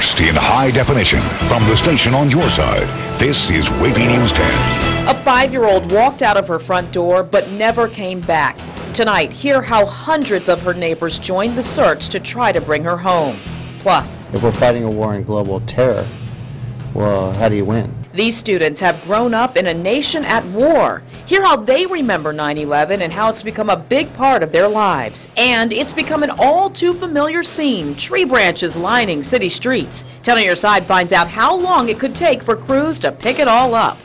first in high definition from the station on your side. This is WAVY News 10. A 5-year-old walked out of her front door but never came back. Tonight, hear how hundreds of her neighbors joined the search to try to bring her home. Plus, if we're fighting a war in global terror, well, how do you win? These students have grown up in a nation at war. Hear how they remember 9/11 and how it's become a big part of their lives. And it's become an all too familiar scene, tree branches lining city streets. 10 on Your Side finds out how long it could take for crews to pick it all up.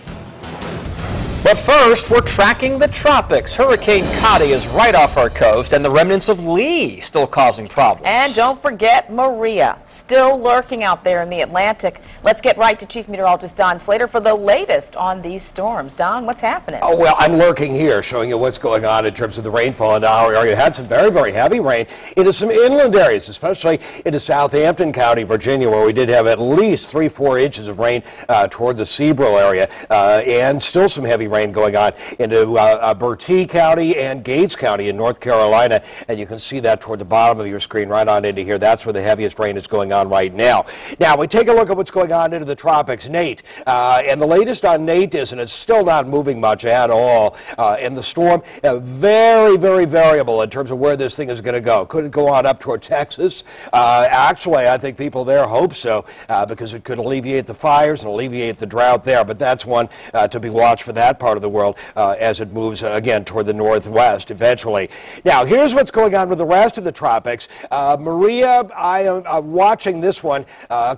But first, we're tracking the tropics. Hurricane Kati is right off our coast, and the remnants of Lee still causing problems. And don't forget Maria, still lurking out there in the Atlantic. Let's get right to Chief Meteorologist Don Slater for the latest on these storms. Don, what's happening? Oh, well, I'm lurking here, showing you what's going on in terms of the rainfall in our area. Had some very, very heavy rain into some inland areas, especially into Southampton County, Virginia, where we did have at least 3-4 inches of rain toward the Seabrook area, and still some heavy rain going on into Bertie County and Gates County in North Carolina, and you can see that toward the bottom of your screen right on into here. That's where the heaviest rain is going on right now. Now, we take a look at what's going on into the tropics. Nate, and the latest on Nate is, and it's still not moving much at all, and the storm, very, very variable in terms of where this thing is going to go. Could it go on up toward Texas? Actually, I think people there hope so, because it could alleviate the fires and alleviate the drought there, but that's one to be watched for that part of the world as it moves again toward the northwest eventually. Now, here's what's going on with the rest of the tropics. Maria, I am watching this one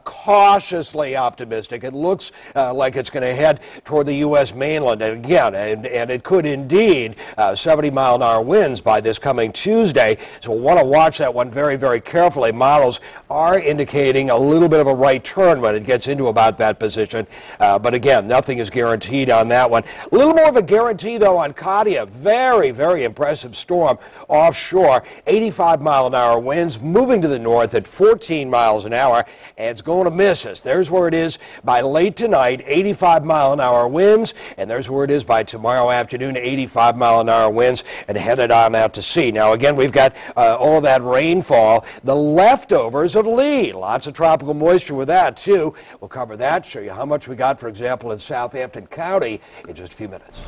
cautiously optimistic. It looks like it's going to head toward the U.S. mainland, and again, and it could indeed 70-mile-an-hour winds by this coming Tuesday, so we'll want to watch that one very, very carefully. Models are indicating a little bit of a right turn when it gets into about that position, but again, nothing is guaranteed on that one. A little more of a guarantee, though, on Katia. Very, very impressive storm offshore. 85-mile-an-hour winds moving to the north at 14 miles an hour, and it's going to miss us. There's where it is by late tonight, 85-mile-an-hour winds, and there's where it is by tomorrow afternoon, 85-mile-an-hour winds, and headed on out to sea. Now, again, we've got all that rainfall, the leftovers of Lee. Lots of tropical moisture with that, too. We'll cover that, show you how much we got, for example, in Southampton County in just a few minutes.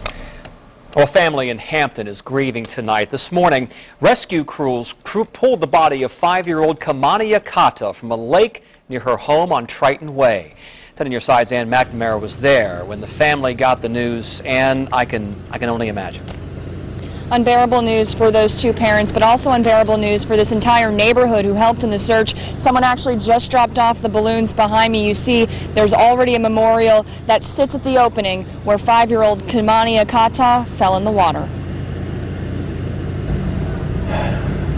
Well, a family in Hampton is grieving tonight. This morning, rescue crews pulled the body of 5-year-old Kamani Akata from a lake near her home on Triton Way. 10 on Your Side's Ann McNamara was there when the family got the news, and I can only imagine. Unbearable news for those two parents, but also unbearable news for this entire neighborhood who helped in the search. Someone actually just dropped off the balloons behind me. You see there's already a memorial that sits at the opening where 5-year-old Kamani Akata fell in the water.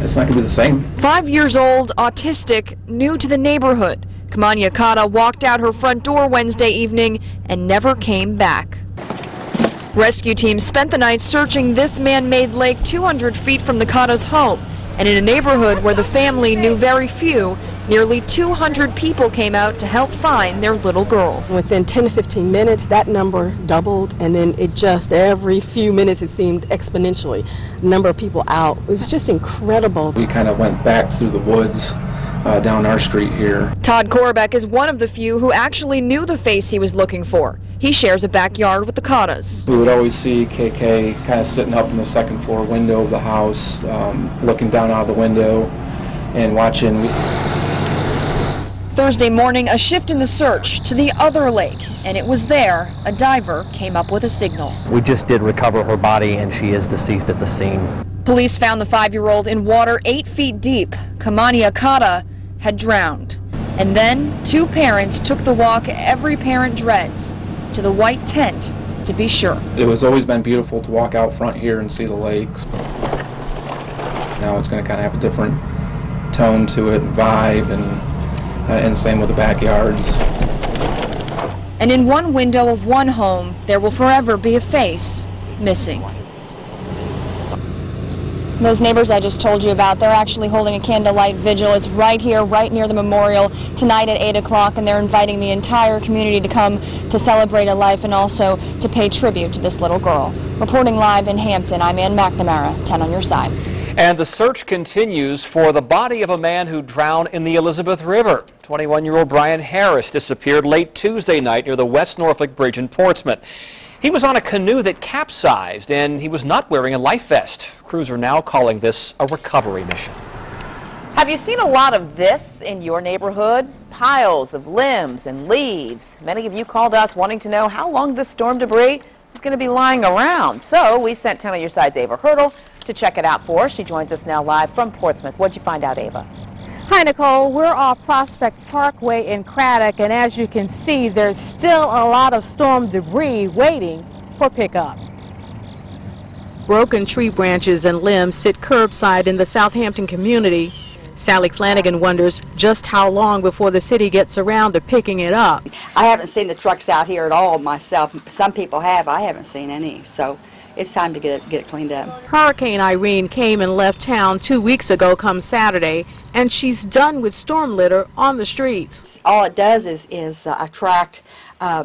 It's not going to be the same. 5 years old, autistic, new to the neighborhood. Kamani Akata walked out her front door Wednesday evening and never came back. Rescue teams spent the night searching this man-made lake 200 feet from the Kata's home, and in a neighborhood where the family knew very few, nearly 200 people came out to help find their little girl. Within 10 to 15 minutes, that number doubled, and then it just every few minutes it seemed exponentially. The number of people out, it was just incredible. We kind of went back through the woods down our street here. Todd Korbeck is one of the few who actually knew the face he was looking for. He shares a backyard with the Katas. We would always see KK kind of sitting up in the second floor window of the house, looking down out of the window and watching. Thursday morning, a shift in the search to the other lake, and it was there a diver came up with a signal. We just did recover her body, and she is deceased at the scene. Police found the 5-year-old in water 8 feet deep. Kamani Akata had drowned. And then 2 parents took the walk every parent dreads, to the white tent to be sure. It has always been beautiful to walk out front here and see the lakes. Now it's going to kind of have a different tone to it, vibe, and same with the backyards. And in one window of one home, there will forever be a face missing. Those neighbors I just told you about, they're actually holding a candlelight vigil. It's right here, right near the memorial, tonight at 8 o'clock, and they're inviting the entire community to come to celebrate a life and also to pay tribute to this little girl. Reporting live in Hampton, I'm Ann McNamara, 10 on Your Side. And the search continues for the body of a man who drowned in the Elizabeth River. 21-year-old Brian Harris disappeared late Tuesday night near the West Norfolk Bridge in Portsmouth. He was on a canoe that capsized, and he was not wearing a life vest. Crews are now calling this a recovery mission. Have you seen a lot of this in your neighborhood? Piles of limbs and leaves. Many of you called us wanting to know how long this storm debris is going to be lying around. So we sent 10 on your side's Ava Hurdle to check it out for us. She joins us now live from Portsmouth. What'd you find out, Ava? Hi, Nicole. We're off Prospect Parkway in Craddock, and as you can see, there's still a lot of storm debris waiting for pickup. Broken tree branches and limbs sit curbside in the Southampton community. Sally Flanagan wonders just how long before the city gets around to picking it up. I haven't seen the trucks out here at all myself. Some people have. I haven't seen any. So it's time to get it cleaned up. Hurricane Irene came and left town 2 weeks ago come Saturday, and she's done with storm litter on the streets. All it does is attract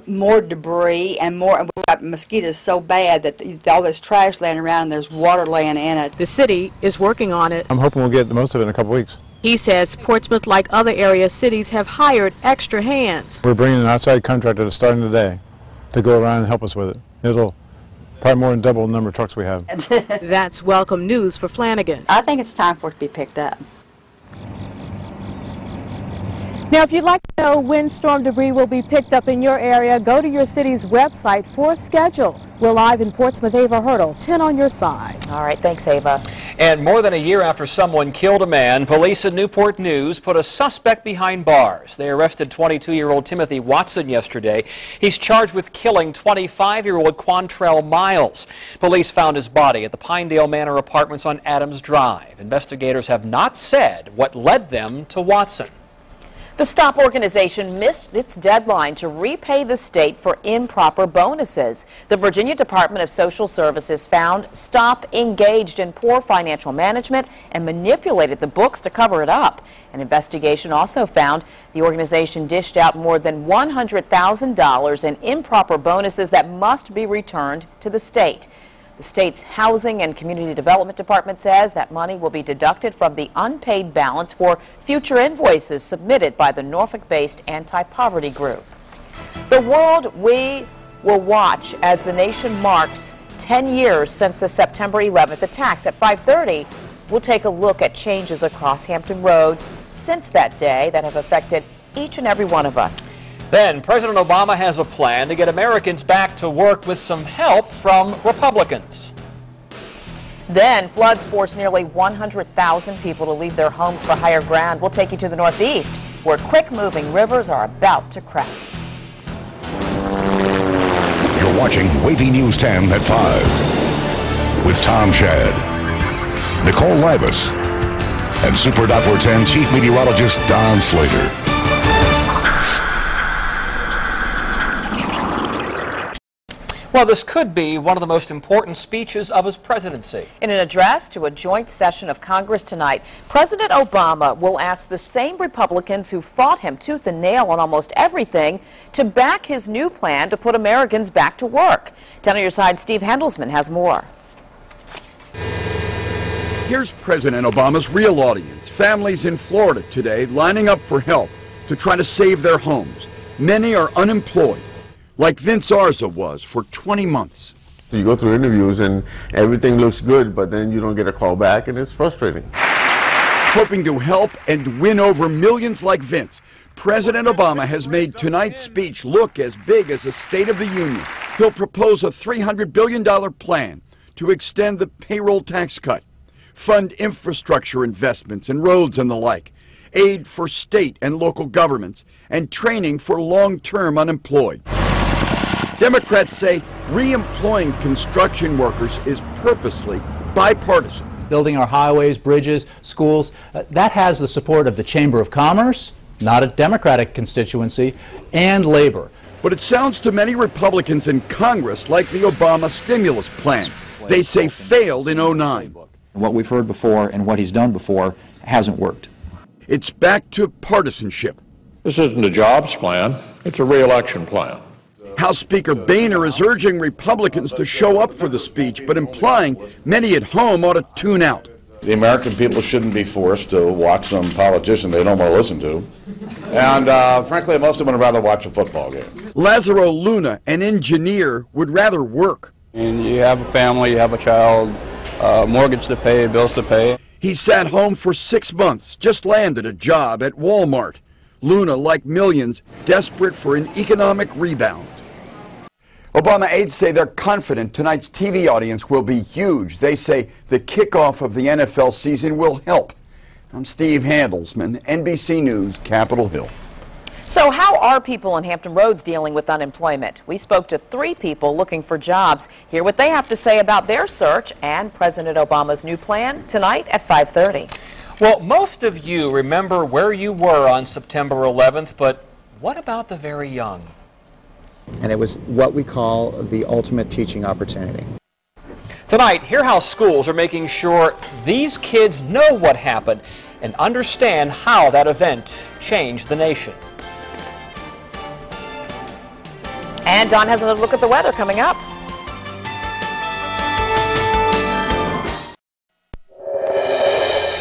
more debris and more. We've got mosquitoes so bad that all this trash laying around and there's water laying in it. The city is working on it. I'm hoping we'll get the most of it in a couple weeks. He says Portsmouth, like other area cities, have hired extra hands. We're bringing an outside contractor that's starting today to go around and help us with it. It'll probably more than double the number of trucks we have. That's welcome news for Flanagan. I think it's time for it to be picked up. Now, if you'd like to know when storm debris will be picked up in your area, go to your city's website for a schedule. We're live in Portsmouth. Ava Hurdle, 10 on your side. All right, thanks, Ava. And more than a year after someone killed a man, police in Newport News put a suspect behind bars. They arrested 22-year-old Timothy Watson yesterday. He's charged with killing 25-year-old Quantrell Miles. Police found his body at the Pinedale Manor Apartments on Adams Drive. Investigators have not said what led them to Watson. The STOP organization missed its deadline to repay the state for improper bonuses. The Virginia Department of Social Services found STOP engaged in poor financial management and manipulated the books to cover it up. An investigation also found the organization dished out more than $100,000 in improper bonuses that must be returned to the state. The state's Housing and Community Development Department says that money will be deducted from the unpaid balance for future invoices submitted by the Norfolk-based anti-poverty group. The world we will watch as the nation marks 10 years since the September 11th attacks. At 5:30, we'll take a look at changes across Hampton roads since that day that have affected each and every one of us. Then President Obama has a plan to get Americans back to work with some help from Republicans. Then floods forced nearly 100,000 people to leave their homes for higher ground. We'll take you to the Northeast, where quick-moving rivers are about to crest. You're watching WAVY News 10 at 5 with Tom Shad, Nicole Libus, and Super Doppler 10 Chief Meteorologist Don Slater. Well, this could be one of the most important speeches of his presidency. In an address to a joint session of Congress tonight, President Obama will ask the same Republicans who fought him tooth and nail on almost everything to back his new plan to put Americans back to work. 10 on your side, Steve Handelsman has more. Here's President Obama's real audience, families in Florida today lining up for help to try to save their homes. Many are unemployed, like Vince Arza was for 20 months. You go through interviews and everything looks good, but then you don't get a call back and it's frustrating. Hoping to help and win over millions like Vince, President Obama has made tonight's speech look as big as a State of the Union. He'll propose a $300 billion plan to extend the payroll tax cut, fund infrastructure investments in roads and the like, aid for state and local governments, and training for long-term unemployed. Democrats say re-employing construction workers is purposely bipartisan. Building our highways, bridges, schools, that has the support of the Chamber of Commerce, not a Democratic constituency, and labor. But it sounds to many Republicans in Congress like the Obama stimulus plan. They say failed in '09. What we've heard before and what he's done before hasn't worked. It's back to partisanship. This isn't a jobs plan, it's a re-election plan. House Speaker Boehner is urging Republicans to show up for the speech, but implying many at home ought to tune out. The American people shouldn't be forced to watch some politician they don't want to listen to. And frankly, most of them would rather watch a football game. Lazaro Luna, an engineer, would rather work. And you have a family, you have a child, mortgage to pay, bills to pay. He sat home for 6 months, just landed a job at Walmart. Luna, like millions, desperate for an economic rebound. Obama aides say they're confident tonight's TV audience will be huge. They say the kickoff of the NFL season will help. I'm Steve Handelsman, NBC News, Capitol Hill. So how are people in Hampton Roads dealing with unemployment? We spoke to 3 people looking for jobs. Hear what they have to say about their search and President Obama's new plan tonight at 5:30. Well, most of you remember where you were on September 11th, but what about the very young? And it was what we call the ultimate teaching opportunity. Tonight, hear how schools are making sure these kids know what happened and understand how that event changed the nation. And Don has another look at the weather coming up.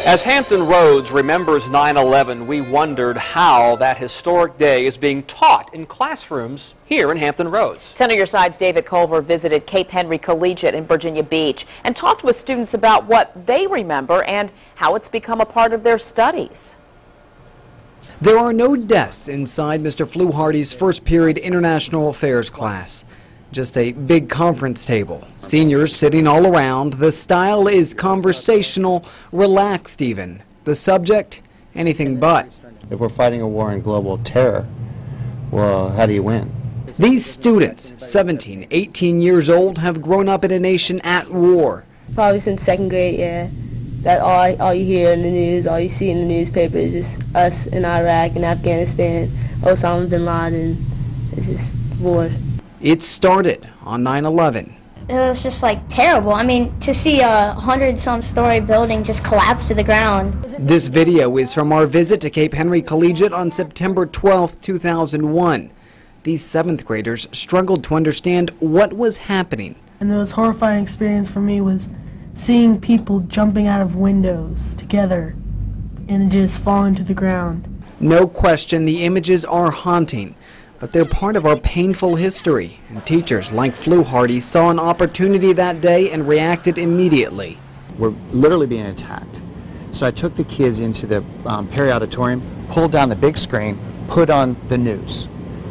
As Hampton Roads remembers 9/11, we wondered how that historic day is being taught in classrooms here in Hampton Roads. 10 on your side's David Culver visited Cape Henry Collegiate in Virginia Beach and talked with students about what they remember and how it's become a part of their studies. There are no desks inside Mr. Fluharty's first period international affairs class. Just a big conference table. Seniors sitting all around. The style is conversational, relaxed even. The subject, anything but. If we're fighting a war on global terror, well, how do you win? These students, 17, 18 years old, have grown up in a nation at war. Probably since 2nd grade, yeah. That all you hear in the news, all you see in the newspaper is just us in Iraq and Afghanistan, Osama bin Laden. It's just war. It started on 9/11. It was just like terrible. I mean, to see a 100-some-story building just collapse to the ground. This video is from our visit to Cape Henry Collegiate on September 12, 2001. These 7th graders struggled to understand what was happening. And the most horrifying experience for me was seeing people jumping out of windows together and just falling to the ground. No question, the images are haunting. But they're part of our painful history, and teachers like Fluharty saw an opportunity that day and reacted immediately. We're literally being attacked. So I took the kids into the Perry Auditorium, pulled down the big screen, put on the news,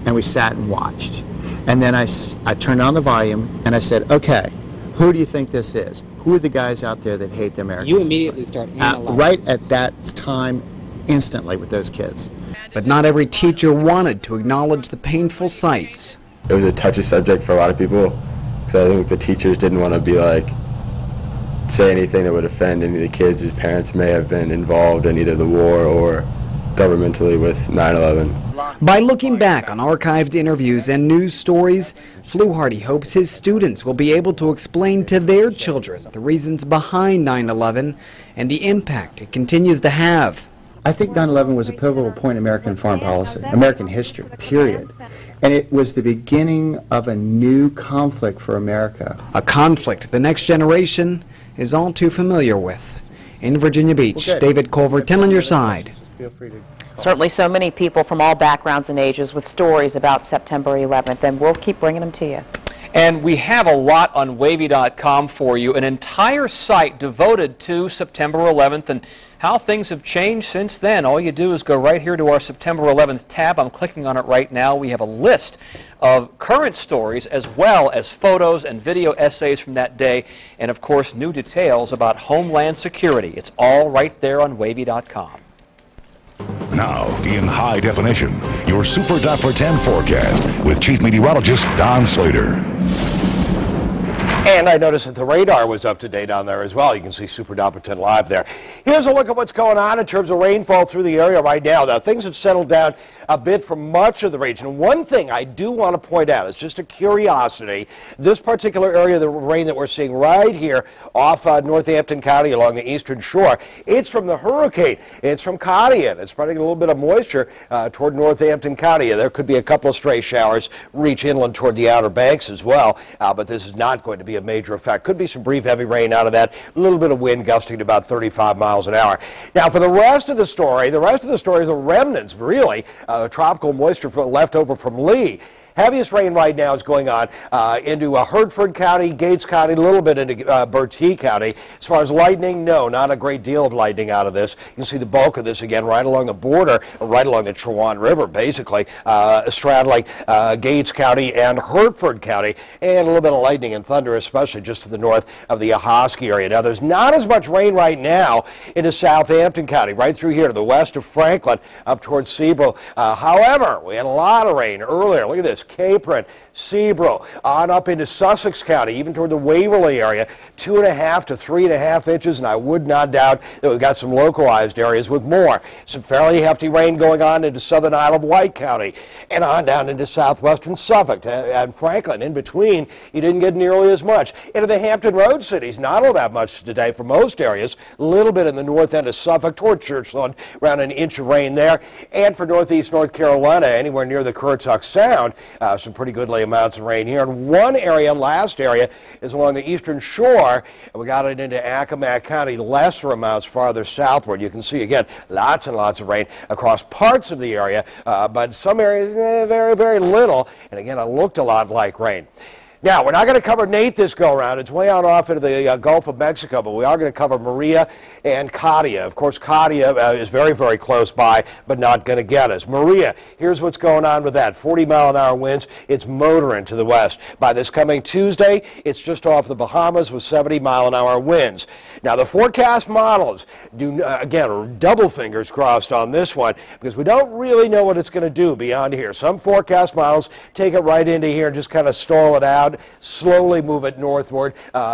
and we sat and watched. And then I turned on the volume and I said, okay, who do you think this is? Who are the guys out there that hate the Americans? You immediately start analyzing. Right at that time, instantly with those kids. But not every teacher wanted to acknowledge the painful sights. It was a touchy subject for a lot of people, because I think the teachers didn't want to be like, say anything that would offend any of the kids whose parents may have been involved in either the war or governmentally with 9/11. By looking back on archived interviews and news stories, Fluharty hopes his students will be able to explain to their children the reasons behind 9/11 and the impact it continues to have. I think 9/11 was a pivotal point in American foreign policy, American history, period. And it was the beginning of a new conflict for America. A conflict the next generation is all too familiar with. In Virginia Beach, David Culver, 10 on your side. Certainly so many people from all backgrounds and ages with stories about September 11th, and we'll keep bringing them to you. And we have a lot on WAVY.com for you, an entire site devoted to September 11th and how things have changed since then. All you do is go right here to our September 11th tab. I'm clicking on it right now. We have a list of current stories as well as photos and video essays from that day, and of course new details about Homeland Security. It's all right there on WAVY.com. Now, in high definition, your Super Doppler 10 forecast with Chief Meteorologist Don Slater. And I noticed that the radar was up to date on there as well. You can see Super Doppler 10 live there. Here's a look at what's going on in terms of rainfall through the area right now. Now, things have settled down a bit for much of the region. One thing I do want to point out, it's just a curiosity, this particular area of the rain that we're seeing right here off Northampton County along the eastern shore, it's from the hurricane. It's from Kadian. It's spreading a little bit of moisture toward Northampton County. There could be a couple of stray showers reach inland toward the Outer Banks as well, but this is not going to be be a major effect. Could be some brief heavy rain out of that. A little bit of wind gusting to about 35 miles an hour. Now, for the rest of the story is the remnants, really, tropical moisture left over from Lee. Heaviest rain right now is going on into Hertford County, Gates County, a little bit into Bertie County. As far as lightning, no, not a great deal of lightning out of this. You can see the bulk of this again right along the border, right along the Trewan River, basically, straddling Gates County and Hertford County, and a little bit of lightning and thunder, especially just to the north of the Ahoskie area. Now, there's not as much rain right now into Southampton County, right through here to the west of Franklin, up towards Seabrook. However, we had a lot of rain earlier. Look at this. Capron, Seabrook, on up into Sussex County, even toward the Waverly area, 2.5 to 3.5 inches, and I would not doubt that we've got some localized areas with more. Some fairly hefty rain going on into southern Isle of Wight County, and on down into southwestern Suffolk and Franklin. In between, you didn't get nearly as much. Into the Hampton Road cities, not all that much today for most areas. A little bit in the north end of Suffolk toward Churchland, around an inch of rain there. And for northeast North Carolina, anywhere near the Currituck Sound, some pretty goodly amounts of rain here. And one area, last area, is along the eastern shore. And we got it into Accomack County, lesser amounts farther southward. You can see, again, lots and lots of rain across parts of the area, but some areas, very, very little. And again, it looked a lot like rain. Now, we're not going to cover Nate this go-around. It's way out off into the Gulf of Mexico, but we are going to cover Maria and Katia. Of course, Katia is very, very close by, but not going to get us. Maria, here's what's going on with that. 40-mile-an-hour winds. It's motoring to the west. By this coming Tuesday, it's just off the Bahamas with 70-mile-an-hour winds. Now, the forecast models do, again, double fingers crossed on this one, because we don't really know what it's going to do beyond here. Some forecast models take it right into here and just kind of stall it out, slowly move it northward.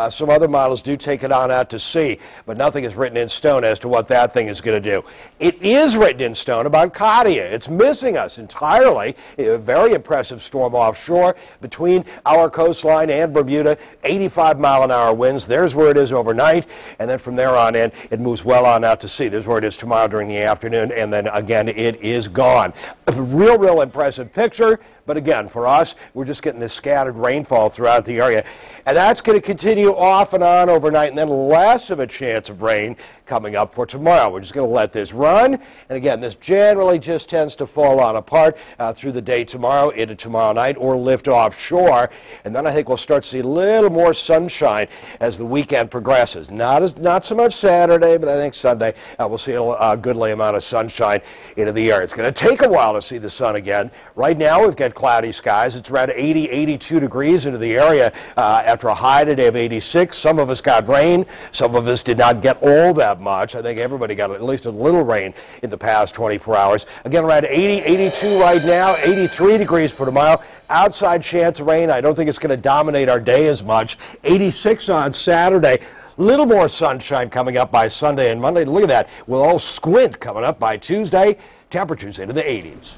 Some other models do take it on out to sea, but nothing is written in stone as to what that thing is going to do. It is written in stone about Katia. It's missing us entirely. A very impressive storm offshore between our coastline and Bermuda. 85-mile-an-hour winds. There's where it is overnight, and then from there on in, it moves well on out to sea. There's where it is tomorrow during the afternoon, and then again, it is gone. A real impressive picture. But again, for us, we're just getting this scattered rainfall throughout the area. And that's going to continue off and on overnight, and then less of a chance of rain coming up for tomorrow. We're just going to let this run. And again, this generally just tends to fall on apart through the day tomorrow into tomorrow night or lift offshore. And then I think we'll start to see a little more sunshine as the weekend progresses. Not so much Saturday, but I think Sunday we'll see a goodly amount of sunshine into the air. It's going to take a while to see the sun again. Right now, we've got cloudy skies. It's around 80, 82 degrees into the area after a high today of 86. Some of us got rain. Some of us did not get all that much. I think everybody got at least a little rain in the past 24 hours. Again, around 80, 82 right now, 83 degrees for tomorrow. Outside chance of rain. I don't think it's going to dominate our day as much. 86 on Saturday. Little more sunshine coming up by Sunday and Monday. Look at that. We'll all squint coming up by Tuesday. Temperatures into the 80s.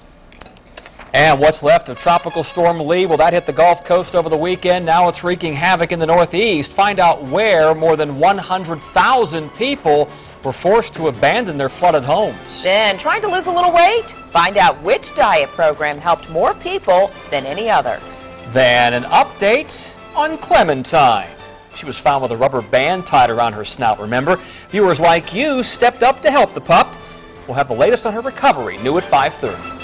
And what's left of Tropical Storm Lee? Well, that hit the Gulf Coast over the weekend. Now it's wreaking havoc in the Northeast. Find out where more than 100,000 people were forced to abandon their flooded homes. Then, trying to lose a little weight? Find out which diet program helped more people than any other. Then an update on Clementine. She was found with a rubber band tied around her snout, remember? Viewers like you stepped up to help the pup. We'll have the latest on her recovery, new at 5:30.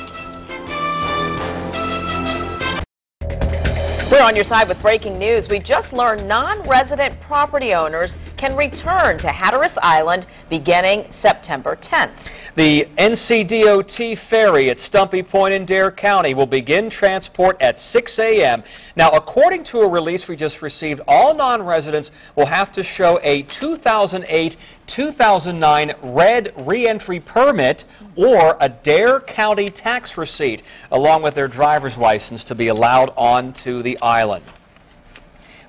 We're on your side with breaking news. We just learned non-resident property owners can return to Hatteras Island beginning September 10th. The NCDOT ferry at Stumpy Point in Dare County will begin transport at 6 a.m. Now, according to a release we just received, all non-residents will have to show a 2008-2009 red re-entry permit or a Dare County tax receipt, along with their driver's license to be allowed onto the island.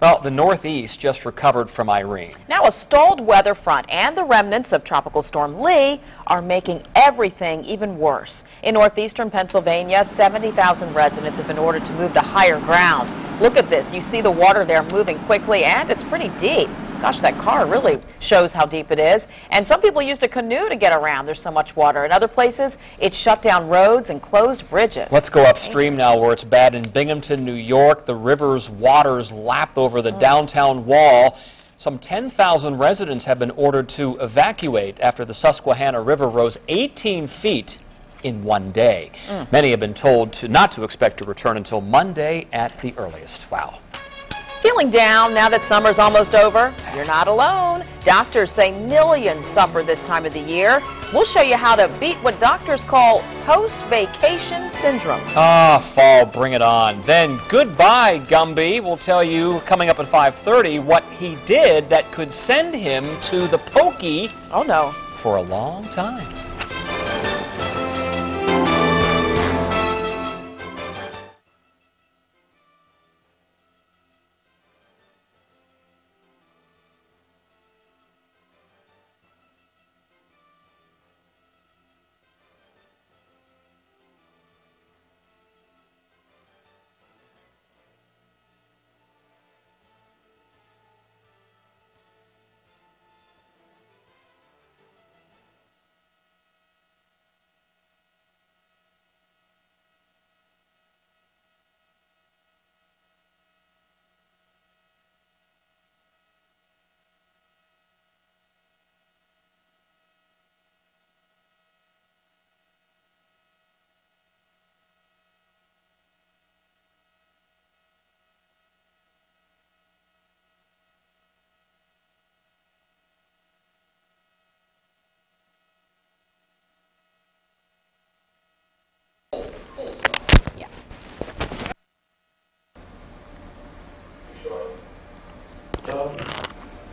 Well, the Northeast just recovered from Irene. Now a stalled weather front and the remnants of Tropical Storm Lee are making everything even worse. In northeastern Pennsylvania, 70,000 residents have been ordered to move to higher ground. Look at this. You see the water there moving quickly, and it's pretty deep. Gosh, that car really shows how deep it is. And some people used a canoe to get around. There's so much water. In other places, it shut down roads and closed bridges. Let's go upstream now where it's bad in Binghamton, New York. The river's waters lap over the downtown wall. Some 10,000 residents have been ordered to evacuate after the Susquehanna River rose 18 feet in one day. Many have been told not to expect to return until Monday at the earliest. Wow. Feeling down now that summer's almost over? You're not alone. Doctors say millions suffer this time of the year. We'll show you how to beat what doctors call post-vacation syndrome. Fall, bring it on. Then goodbye, Gumby. We'll tell you coming up at 5:30 what he did that could send him to the pokey. Oh no. For a long time.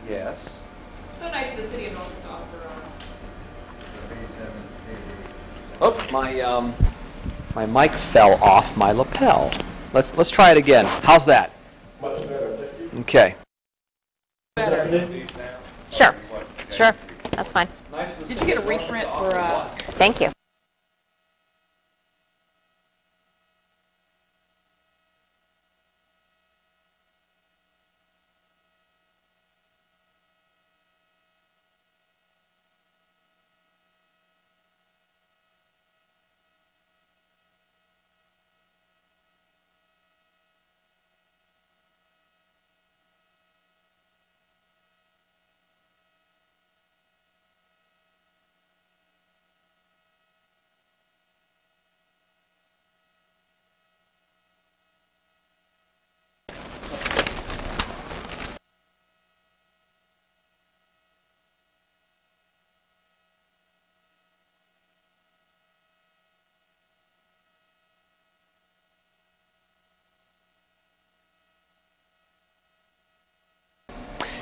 Yes. So nice of the city of Norfolk to offer. Oh, my mic fell off my lapel. Let's try it again. How's that? Much better. Okay. Sure. Sure. That's fine. Did you get a reprint for Thank you.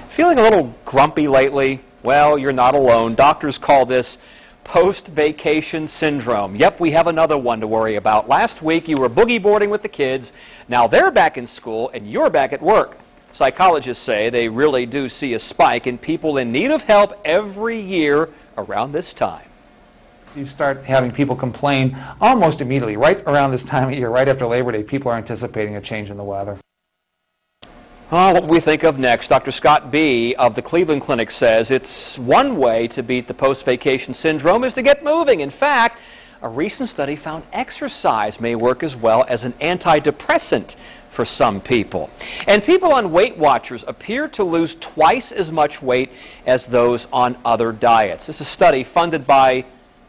Feeling a little grumpy lately? Well, you're not alone. Doctors call this post-vacation syndrome. Yep, we have another one to worry about. Last week you were boogie boarding with the kids. Now they're back in school and you're back at work. Psychologists say they really do see a spike in people in need of help every year around this time. You start having people complain almost immediately, right around this time of year, right after Labor Day. People are anticipating a change in the weather. What will we think of next? Dr. Scott B. of the Cleveland Clinic says it's one way to beat the post-vacation syndrome is to get moving. In fact, a recent study found exercise may work as well as an antidepressant for some people. And people on Weight Watchers appear to lose twice as much weight as those on other diets. This is a study funded by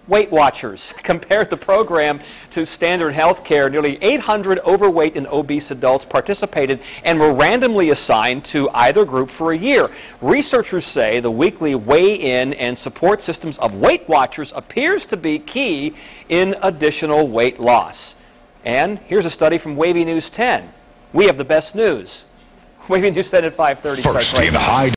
Weight Watchers compared the program to standard health care. Nearly 800 overweight and obese adults participated and were randomly assigned to either group for a year. Researchers say the weekly weigh-in and support systems of Weight Watchers appears to be key in additional weight loss. And here's a study from WAVY News 10. We have the best news. WAVY News 10 at 5:30. First in high